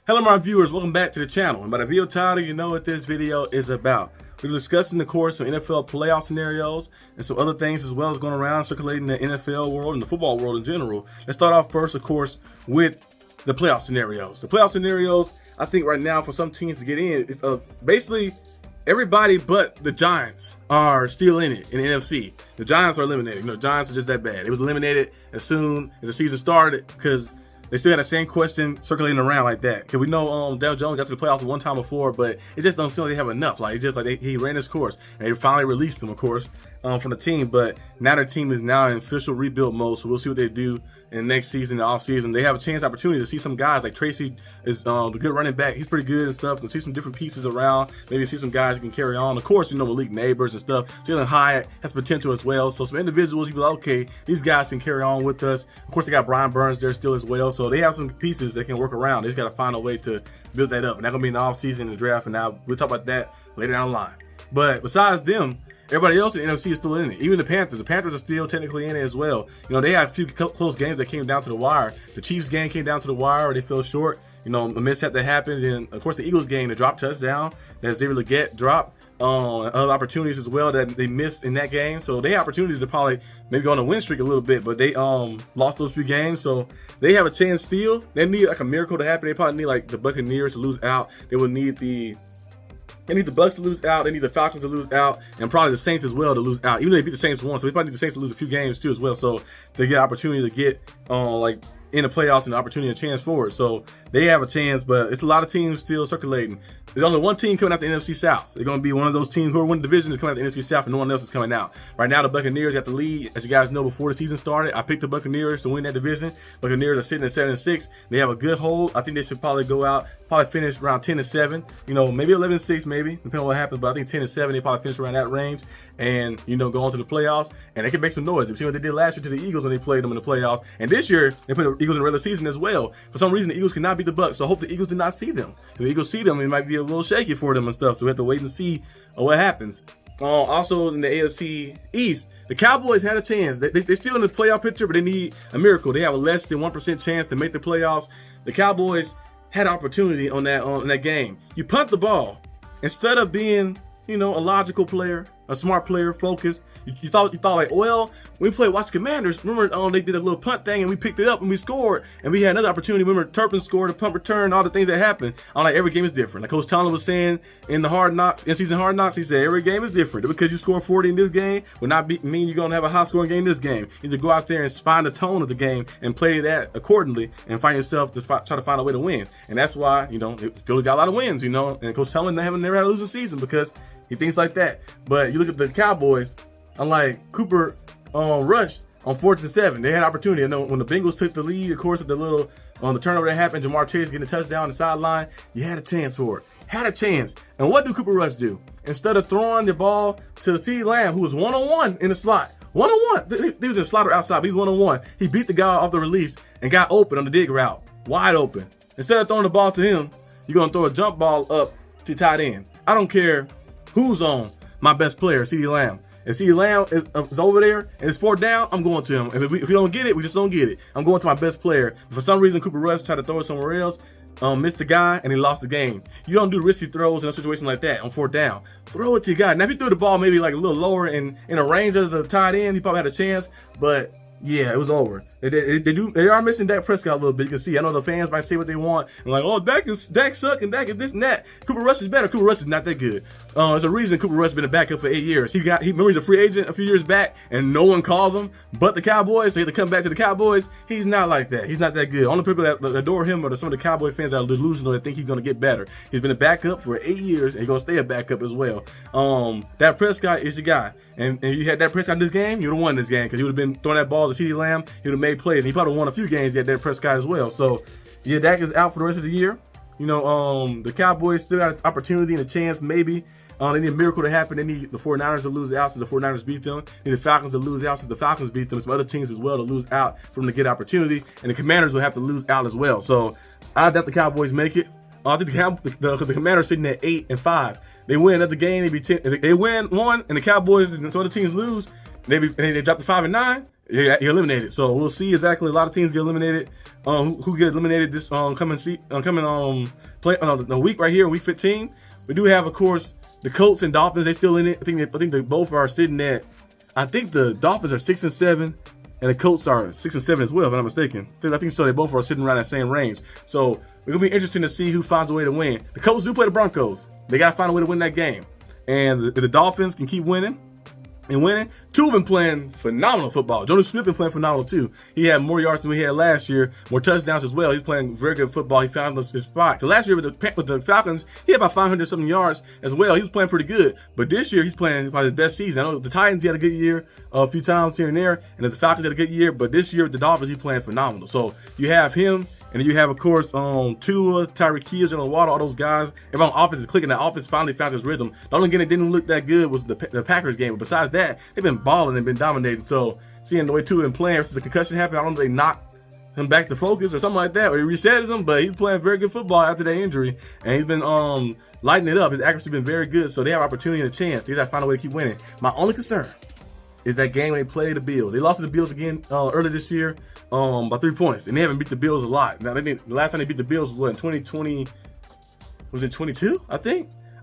Hello my viewers, welcome back to the channel. And by the video title, you know what this video is about. We're discussing, of course, some NFL playoff scenarios and some other things as well as going around circulating the NFL world and the football world in general. Let's start off first, of course, with the playoff scenarios. The playoff scenarios, I think right now for some teams to get in, it's, basically everybody but the Giants are still in it in the NFC. The Giants are eliminated. You know, Giants are just that bad. It was eliminated as soon as the season started because they still had the same question circulating around like that. Because we know Dale Jones got to the playoffs one time before, but it just don't seem like they have enough. Like, it's just like he ran his course. And they finally released him, of course, from the team. But now their team is now in official rebuild mode, so we'll see what they do in the next season, the offseason. They have a chance, opportunity to see some guys like Tracy is the good running back. He's pretty good and stuff. And see some different pieces around. Maybe see some guys who can carry on. Of course, you know, Malik Neighbors and stuff. Jalen Hyatt has potential as well. So some individuals, you be like, okay, these guys can carry on with us. Of course, they got Brian Burns there still as well. So they have some pieces that can work around. They just got to find a way to build that up. And that's going to be in the offseason and the draft. And now we'll talk about that later down the line. But besides them, everybody else in the NFC is still in it. Even the Panthers. The Panthers are still technically in it as well. You know, they had a few close games that came down to the wire. The Chiefs game came down to the wire, or they fell short. You know, a mishap that happened. And, of course, the Eagles game, the drop touchdown that Xavier Legette dropped. Other opportunities as well that they missed in that game. So they have opportunities to probably maybe go on a win streak a little bit, but they lost those few games. So they have a chance still. They need like a miracle to happen. They probably need like the Buccaneers to lose out. They would need the Bucs to lose out. They need the Falcons to lose out, and probably the Saints as well to lose out. Even though they beat the Saints once, so they probably need the Saints to lose a few games too as well. So they get an opportunity to get like in the playoffs and the opportunity and a chance for it. So they have a chance, but it's a lot of teams still circulating. There's only one team coming out the NFC South. They're going to be one of those teams who are winning division is coming out the NFC South, and no one else is coming out. Right now, the Buccaneers got the lead. As you guys know, before the season started, I picked the Buccaneers to win that division. Buccaneers are sitting at 7-6. They have a good hold. I think they should probably go out, probably finish around 10-7. You know, maybe 11-6, maybe, depending on what happens. But I think 10-7, they probably finish around that range, and you know, go on to the playoffs, and they can make some noise. You've seen what they did last year to the Eagles when they played them in the playoffs, and this year they put the Eagles in the regular season as well. For some reason, the Eagles cannot beat the Bucs, so I hope the Eagles did not see them. If the Eagles see them, it might be a little shaky for them and stuff. So we have to wait and see what happens. Also in the AFC East, the Cowboys had a chance. They're still in the playoff picture, but they need a miracle. They have a less than 1% chance to make the playoffs. The Cowboys had an opportunity on that game. You punt the ball instead of being, you know, a logical player, a smart player, focused. You thought like, well, when we played Washington Commanders, remember they did a little punt thing and we picked it up and we scored, and we had another opportunity. Remember Turpin scored a punt return, all the things that happened. I'm like, every game is different. Like Coach Tomlin was saying in the in-season Hard Knocks, he said every game is different. Because you score 40 in this game will not mean you're gonna have a high-scoring game in this game. You need to go out there and find the tone of the game and play that accordingly and find yourself to try to find a way to win. And that's why, you know, they still got a lot of wins, you know. And Coach Tomlin never had a losing season because he thinks like that. But you look at the Cowboys. Unlike Cooper Rush on 4th and 7, they had opportunity. And then when the Bengals took the lead, of course, with the little the turnover that happened, Jamar Chase getting a touchdown on the sideline, you had a chance for it. Had a chance. And what do Cooper Rush do? Instead of throwing the ball to CeeDee Lamb, who was one-on-one in the slot, one-on-one. He was in the slot or outside, but he was one-on-one. He beat the guy off the release and got open on the dig route, wide open. Instead of throwing the ball to him, you're going to throw a jump ball up to tight end. I don't care who's on my best player, CeeDee Lamb. If CeeDee Lamb is over there and it's 4th down, I'm going to him. If we don't get it, we just don't get it. I'm going to my best player. For some reason, Cooper Rush tried to throw it somewhere else, missed the guy, and he lost the game. You don't do risky throws in a situation like that on 4th down. Throw it to your guy. Now, if you threw the ball maybe like a little lower in a range of the tight end, he probably had a chance. But yeah, it was over. They are missing Dak Prescott a little bit. You can see. I know the fans might say what they want and like, oh, Dak suck and Dak is this and that. Cooper Rush is better. Cooper Rush is not that good. There's a reason Cooper Rush has been a backup for 8 years. Remember he's a free agent a few years back and no one called him but the Cowboys. So he had to come back to the Cowboys. He's not like that. He's not that good. Only people that adore him are some of the Cowboy fans that are delusional that think he's going to get better. He's been a backup for 8 years and he's going to stay a backup as well. Dak Prescott is your guy. And you had Dak Prescott in this game, you would have won this game because he would have been throwing that ball to CeeDee Lamb. He would have made plays. And he probably won a few games. He had Dak Prescott as well. So yeah, Dak is out for the rest of the year. You know, the Cowboys still got an opportunity and a chance maybe. They need a miracle to happen. They need the 49ers to lose out since the 49ers beat them. They need the Falcons to lose out since the Falcons beat them. Some other teams as well to lose out for them to get opportunity. And the Commanders will have to lose out as well. So I doubt the Cowboys make it. I think the Commanders are sitting at 8-5. They win another game. They win one, and the Cowboys and some other teams lose. They drop to 5-9. Yeah, he eliminated. So we'll see exactly. A lot of teams get eliminated. Who get eliminated this coming play the week right here, week 15. We do have, of course, the Colts and Dolphins. They still in it. I think they both are sitting at. I think the Dolphins are 6-7, and the Colts are 6-7 as well, if I'm not mistaken. I think so. They both are sitting around that same range. So it's gonna be interesting to see who finds a way to win. The Colts do play the Broncos. They gotta find a way to win that game, and the Dolphins can keep winning. And winning. Two have been playing phenomenal football. Jonnu Smith been playing phenomenal too. He had more yards than we had last year, more touchdowns as well. He's playing very good football. He found his spot. Last year with the Falcons, he had about 500-something yards as well. He was playing pretty good. But this year, he's playing probably his best season. I know the Titans, he had a good year a few times here and there, and the Falcons had a good year. But this year with the Dolphins, he's playing phenomenal. So you have him. And then you have, of course, Tua, Tyreek Hill, Jalen Waddle, all those guys. Everyone on offense is clicking. The offense finally found his rhythm. The only game that didn't look that good was the Packers game. But besides that, they've been balling and been dominating. So seeing the way Tua been playing since the concussion happened, I don't know if they knocked him back to focus or something like that, or he resetted him. But he's playing very good football after that injury, and he's been lighting it up. His accuracy been very good. So they have opportunity and a chance. They got to find a way to keep winning. My only concern is that game when they played the Bills. They lost to the Bills again earlier this year by 3 points, and they haven't beat the Bills a lot. Now, the last time they beat the Bills was in 2020? Was it 22? I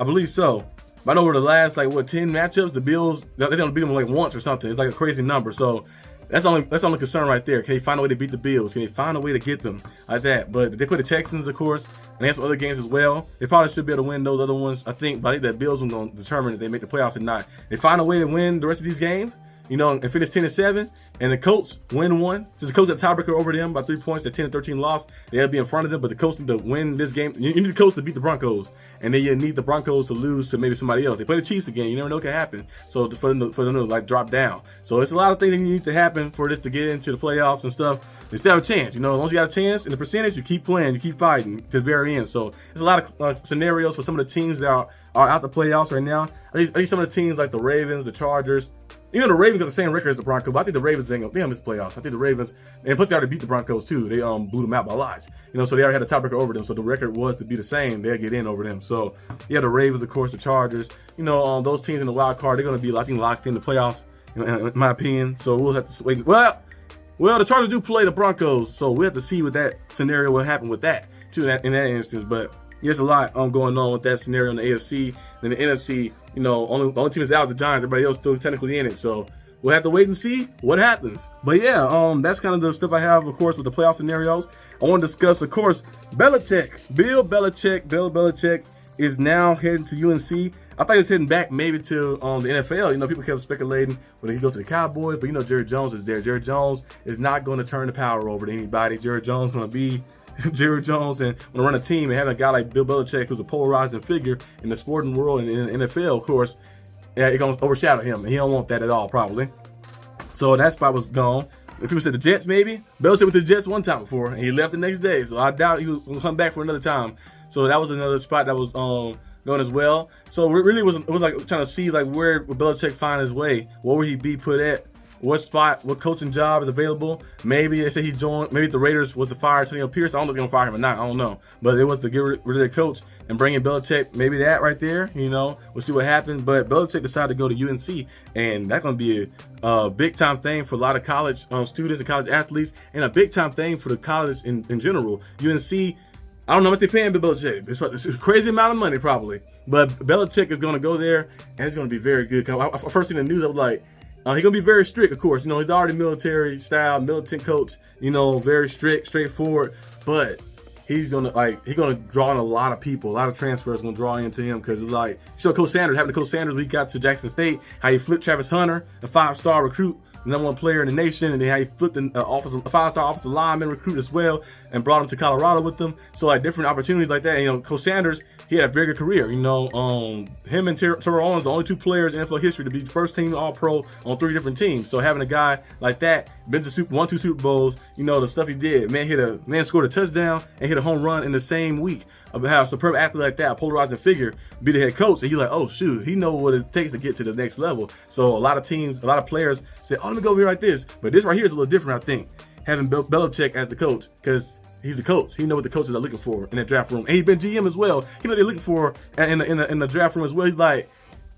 believe so. But I know over the last 10 matchups, the Bills they don't beat them once or something. It's like a crazy number. So that's the only concern right there. Can they find a way to beat the Bills? Can they find a way to get them like that? But they put the Texans, of course, and they have some other games as well. They probably should be able to win those other ones. I think, but I think that Bills are going to determine if they make the playoffs or not. They find a way to win the rest of these games, and finish 10-7, and the Colts win one. Since the Colts had tiebreaker over them by 3 points, they're 10-13 loss. They had to be in front of them, but the Colts need to win this game. You need the Colts to beat the Broncos, and then you need the Broncos to lose to maybe somebody else. They play the Chiefs again. You never know what can happen. So for them to drop down. So it's a lot of things that need to happen for this to get into the playoffs and stuff. They still have a chance. As long as you got a chance in the percentage, you keep playing, you keep fighting to the very end. So there's a lot of scenarios for some of the teams that are out the playoffs right now. I think some of the teams like the Ravens, the Chargers. The Ravens got the same record as the Broncos, but I think the Ravens ain't gonna miss playoffs. I think the Ravens, and plus they already beat the Broncos too. They blew them out by lots. So they already had a tiebreaker over them. So the record was to be the same. They'll get in over them. So yeah, the Ravens, of course, the Chargers. Those teams in the wild card, they're gonna be locked in the playoffs, in my opinion. So we'll have to wait. Well, the Chargers do play the Broncos, so we have to see what that scenario will happen with that too in that instance. But there's a lot going on with that scenario in the AFC. And the NFC, the only team that's out is the Giants. Everybody else still technically in it. So we'll have to wait and see what happens. But yeah, that's kind of the stuff I have, of course, with the playoff scenarios. I want to discuss, of course, Belichick. Bill Belichick is now heading to UNC. I thought he was heading back maybe to the NFL. People kept speculating whether he goes to the Cowboys, but Jerry Jones is there. Jerry Jones is not going to turn the power over to anybody. Jerry Jones is going to be Jerry Jones and want to run a team, and having a guy like Bill Belichick, who's a polarizing figure in the sporting world and in the NFL, of course, it's going to overshadow him, and he don't want that at all, probably. So that spot was gone. People said the Jets, maybe. Belichick went to the Jets one time before, and he left the next day. So I doubt he was going to come back for another time. So that was another spot that was going as well. So it really was like trying to see where would Belichick find his way. Where would he be put at? What spot, what coaching job is available? Maybe they say he joined. Maybe the Raiders was to fire Antonio Pierce. I don't know if they're going to fire him or not. I don't know. But it was to get rid of their coach and bring in Belichick. Maybe that right there, we'll see what happens. But Belichick decided to go to UNC, and that's going to be a big-time thing for a lot of college students and college athletes, and a big-time thing for the college in general. UNC, I don't know what they're paying Bill Belichick. It's a crazy amount of money, probably. But Belichick is going to go there, and it's going to be very good. I first seen the news, I was like, he's going to be very strict, of course. He's already military style, militant coach, very strict, straightforward. But he's going to draw in a lot of people. A lot of transfers going to draw into him because it's Coach Sanders, having Coach Sanders, we got to Jackson State, how he flipped Travis Hunter, a 5-star recruit, the #1 player in the nation, and then how he flipped a 5-star offensive lineman recruit as well and brought him to Colorado with them. So different opportunities like that. Coach Sanders, he had a very good career. Him and Terrell Owens, the only 2 players in NFL history to be first team All-Pro on 3 different teams. So having a guy like that, been to 1-2 Super Bowls, the stuff he did. Man scored a touchdown and hit a home run in the same week. Have a superb athlete like that, a polarizing figure, be the head coach, and you're like, oh shoot, he knows what it takes to get to the next level. So a lot of teams, a lot of players say, oh, let me go over here like this. But this right here is a little different, I think, having Belichick as the coach, because he's the coach. He knows what the coaches are looking for in that draft room, and he's been GM as well. He knows what they're looking for in the draft room as well. He's like,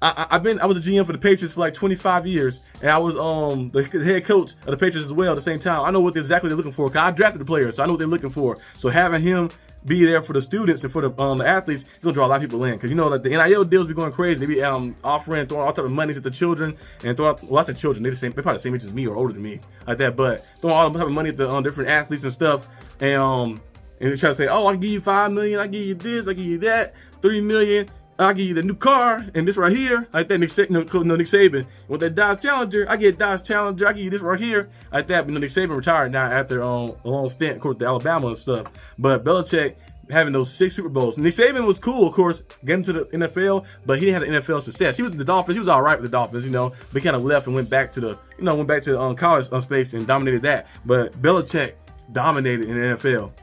I was a GM for the Patriots for like 25 years, and I was the head coach of the Patriots as well at the same time. I know what exactly they're looking for, because I drafted the players, so I know what they're looking for. So having him be there for the students and for the athletes, he's gonna draw a lot of people in, because you know that the NIL deals be going crazy. They be offering, throwing all type of money at the children, and throwing lots of children. They're probably the same age as me or older than me, like that. But throwing all type of money at the different athletes and stuff, and they try to say, oh, I can give you $5 million, I give you this, I give you that, $3 million. I'll give you the new car and this right here, like that. Nick Saban with that Dodge Challenger, I get Dodge Challenger. I give you this right here, like that. But Nick Saban retired now after a long stint, of course, to Alabama and stuff. But Belichick having those 6 Super Bowls. Nick Saban was cool, of course, getting to the NFL, but he didn't have the NFL success. He was with the Dolphins. He was all right with the Dolphins, you know, but he kind of left and went back to the college space and dominated that. But Belichick dominated in the NFL.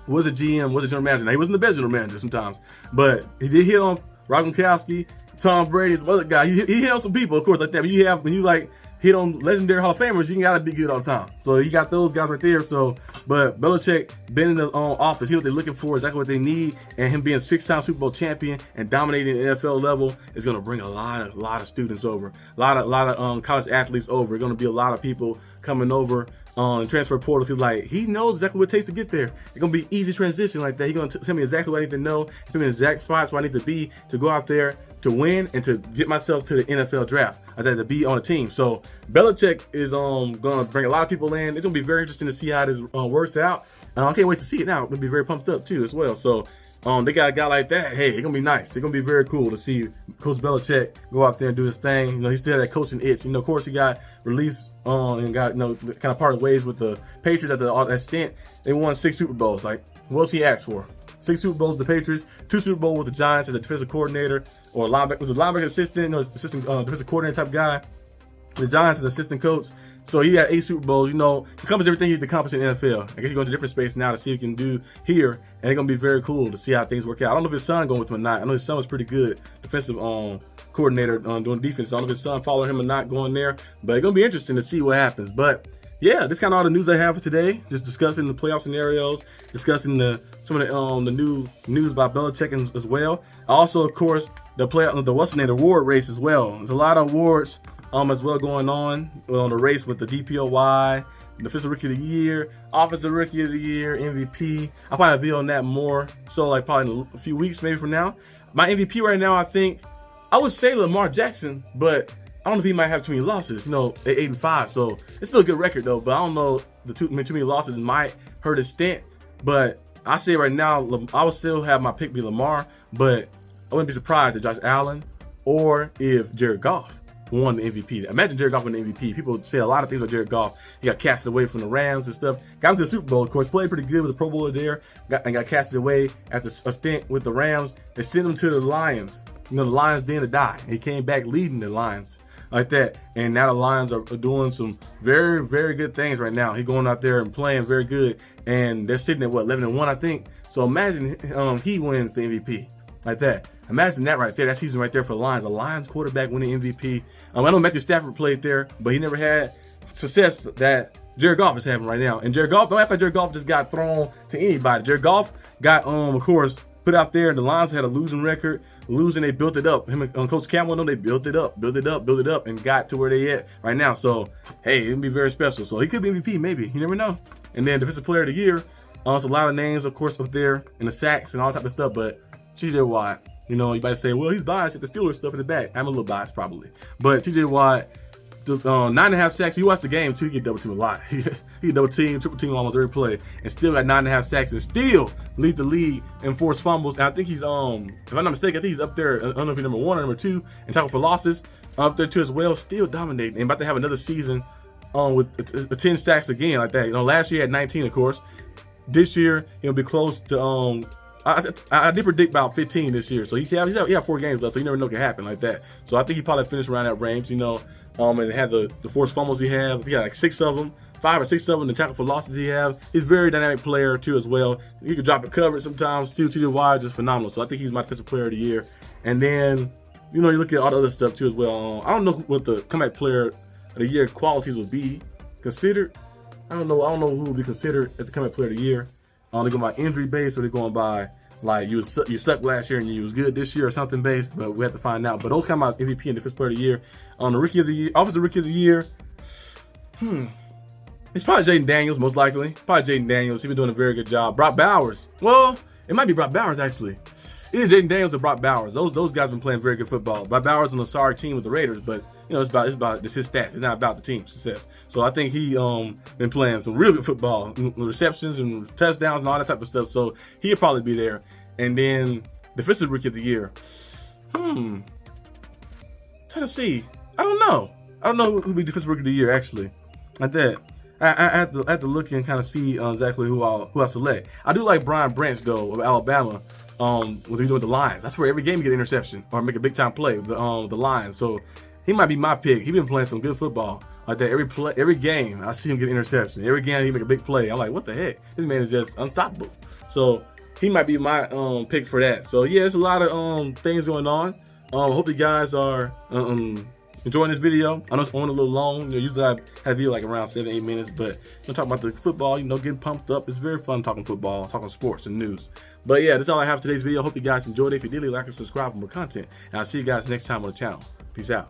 Was a GM, was a general manager. Now, he wasn't the best general manager sometimes, but he did hit on Rob Gronkowski, Tom Brady, some other guy. He hit on some people, of course, like that. But when you like hit on legendary Hall of Famers, you gotta be good all the time. So you got those guys right there. So, but Belichick been in the office. He know what they're looking for, exactly what they need, and him being 6-time Super Bowl champion and dominating the NFL level is gonna bring a lot of students over, a lot of college athletes over. Gonna be a lot of people coming over on transfer portals. He's like, he knows exactly what it takes to get there. It's gonna be easy transition like that. He's gonna tell me exactly what I need to know, tell me the exact spots where I need to be to go out there to win and to get myself to the NFL draft. I had to be on a team. So Belichick is gonna bring a lot of people in. It's gonna be very interesting to see how this works out. I can't wait to see it now. I'm gonna be very pumped up too as well. So they got a guy like that. Hey, it's gonna be nice. It's gonna be very cool to see Coach Belichick go out there and do his thing. You know, he still had that coaching itch. You know, of course, he got released and got kind of parted ways with the Patriots at that stint. They won 6 Super Bowls. Like, what else he asked for? 6 Super Bowls with the Patriots, 2 Super Bowls with the Giants as a defensive coordinator or linebacker. Was a linebacker assistant, assistant defensive coordinator type guy. The Giants as assistant coach. So he had 8 Super Bowls. You know, he accomplished everything he had to accomplish in the NFL. I guess he's going to a different space now to see what he can do here. And it's going to be very cool to see how things work out. I don't know if his son going with him or not. I know his son was pretty good defensive coordinator doing defense. I don't know if his son following him or not going there. But it's going to be interesting to see what happens. But yeah, this kind of all the news I have for today. Just discussing the playoff scenarios, discussing some of the new news about Belichick as well. Also, of course, the award race as well. There's a lot of awards as well going on the race with the DPOY, the Defensive Rookie of the Year, Offensive Rookie of the Year, MVP. I'll probably reveal on that more. So like probably in a few weeks maybe from now. My MVP right now, I would say Lamar Jackson, but I don't know if he might have too many losses. You know, at 8-5, so it's still a good record though. But I don't know, too many losses might hurt his stint. But I say right now, I would still have my pick be Lamar, but I wouldn't be surprised if Josh Allen or if Jared Goff won the MVP. Imagine Jared Goff won the MVP. People say a lot of things about Jared Goff. He got casted away from the Rams and stuff. Got into the Super Bowl, of course. Played pretty good with the Pro Bowler there. Got casted away after a stint with the Rams. They sent him to the Lions. You know, the Lions didn't die. He came back leading the Lions like that. And now the Lions are doing some very, very good things right now. He's going out there and playing very good. And they're sitting at, 11-1, I think. So imagine he wins the MVP like that. Imagine that right there. That season right there for the Lions. The Lions quarterback winning MVP. I know Matthew Stafford played there, but he never had success that Jared Goff is having right now. And Jared Goff, don't act like Jared Goff just got thrown to anybody. Jared Goff got, of course, put out there. The Lions had a losing record. They built it up. Him and Coach Campbell, they built it up, and got to where they at right now. So, hey, it'll be very special. So he could be MVP, maybe. You never know. And then Defensive Player of the Year. It's a lot of names, of course, up there in the sacks and all that type of stuff. But TJ Watt, you know, you might say, well, he's biased at the Steelers stuff in the back. I'm a little biased probably. But TJ Watt, 9.5 sacks. You watch the game too, you get double team a lot. He get double team, triple team almost every play, and still got 9.5 sacks and still lead the league in forced fumbles. And I think he's if I'm not mistaken, I think he's up there. I don't know if he's number 1 or number 2 in tackle for losses. Up there too as well, still dominating. And about to have another season with 10 sacks again like that. You know, last year he had 19, of course. This year he'll be close to I did predict about 15 this year, so he have 4 games left, so you never know what can happen like that. So I think he probably finished around that range, you know. And had the forced fumbles he got like 6 of them, 5 or 6 of them. The tackle for losses he have. He's a very dynamic player too as well. He can drop a coverage sometimes too. TJ Watt just phenomenal. So I think he's my defensive player of the year. And then you know you look at all the other stuff too as well. I don't know what the comeback player of the year qualities would be considered. I don't know who would be considered as the comeback player of the year. They're going by injury based, or they're going by like you sucked last year and you was good this year or something based, but we have to find out. But those come out MVP and Defensive Player of the Year. The Rookie of the Year, Offensive Rookie of the Year. It's probably Jaden Daniels, most likely. Probably Jaden Daniels. He's been doing a very good job. Brock Bowers. Well, it might be Brock Bowers, actually. Either Jaden Daniels or Brock Bowers. Those guys been playing very good football. Brock Bowers on the sorry team with the Raiders, but you know it's about his stats. It's not about the team's success. So I think he been playing some real good football, receptions and touchdowns and all that type of stuff. So he'll probably be there. And then Defensive Rookie of the Year. Trying to see. I don't know who'll be Defensive Rookie of the Year actually. Like that. I have to look and kind of see exactly who I select. I do like Brian Branch though of Alabama. What he's doing with the Lions. That's where every game you get an interception or make a big time play. The Lions. So he might be my pick. He's been playing some good football like that. Every game I see him get an interception. Every game he make a big play. I'm like, what the heck? This man is just unstoppable. So he might be my pick for that. So yeah, there's a lot of things going on. I hope you guys are enjoying this video. I know it's going a little long. Usually I have a video like around 7-8 minutes, but I'm talking about the football, getting pumped up. It's very fun talking football, talking sports and news. But yeah, that's all I have for today's video. Hope you guys enjoyed it. If you did, like and subscribe for more content. And I'll see you guys next time on the channel. Peace out.